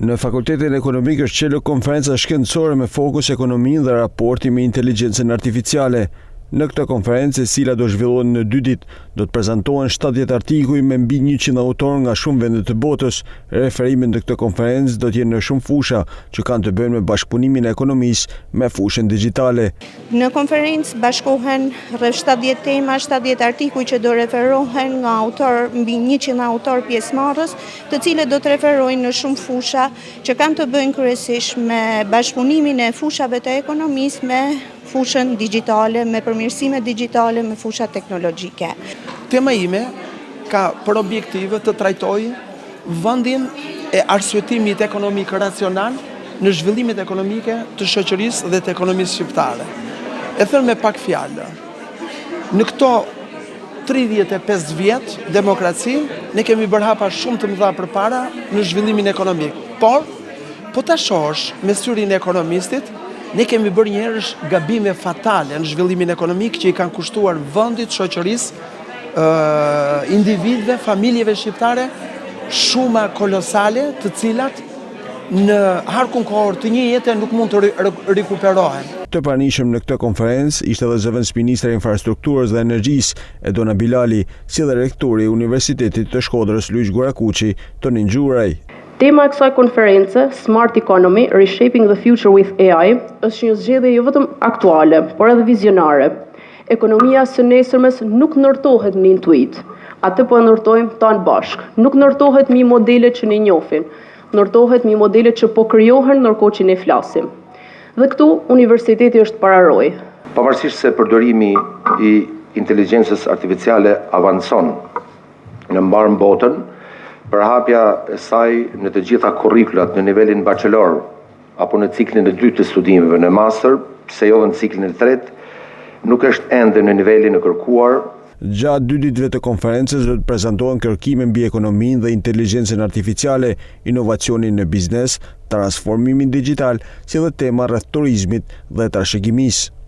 Në Fakultetin Ekonomik është qelë konferenca shkencore me fokus ekonominë dhe raporti me inteligjencën artificiale. Në këtë konferencë, e cila do zhvillohet në 2 ditë, do të prezantohen 70 artikuj me mbi 100 autor nga shumë vende të botës. Referimet në këtë konferencë do të jenë në shumë fusha që kanë të bëjnë me bashkëpunimin e ekonomisë me fushën digjitale. Në konferencë bashkohen rreth 70 tema, 70 artikuj që do referohen nga autor, mbi 100 autor pjesëmarrës, të cilët do të referojnë në shumë fusha që kanë të bëjnë kryesisht me bashkëpunimin e fushave të ekonomisë me fushën digjitale, me përmirësime digjitale, me fusha teknologjike. Tema ime ka për objektive të trajtoj vendin e arsyetimit ekonomik racional në zhvillimet ekonomike të shoqërisë dhe të ekonomisë shqiptare. E thënë me pak fjalë. Në këto 35 vjet demokraci, ne kemi bërë hapa shumë të mëdha përpara në zhvillimin ekonomik. Por, po ta shohësh me syrin e ekonomistit, ne kemi bërë njerësh gabime fatale në zhvillimin ekonomik që i kanë kushtuar vendit, shoqërisë, individëve, familjeve shqiptare, shuma kolosale të cilat në harkun kohor të një jete nuk mund të rikuperohen. Të pranishëm në këtë konferencë ishte edhe zëvendës ministri i infrastrukturës dhe energjisë Edona Bilali, si dhe rektori i Universitetit të Shkodrës Luiz Gorakuqi, Tonin Xhuraj. Tema e kësaj konference, Smart Economy, Reshaping the Future with AI, është një zgjedhje jo vetëm aktuale, por edhe vizionare. Ekonomia së nesërmes nuk ndërtohet në intuit. Atë po e ndërtojmë tanë bashk. Nuk ndërtohet me modele që ne njohim, ndërtohet me modele që po krijohen ndërkohë që ne flasim. Dhe këtu universiteti është pararoj. Pavarësisht se përdorimi i inteligjencës artificiale avancon në mbarë botën, përhapja e saj në të gjitha kurrikulat në nivelin bachelor apo në ciklin e 2 të studimeve në master, pse jo në ciklin e 3, nuk është ende në nivelin e kërkuar. Gjatë 2 ditëve të konferencës do të prezantohen kërkime mbi ekonominë dhe inteligjencën artificiale, inovacionin në biznes, transformimin digital, si dhe tema rreth turizmit dhe trashëgimisë.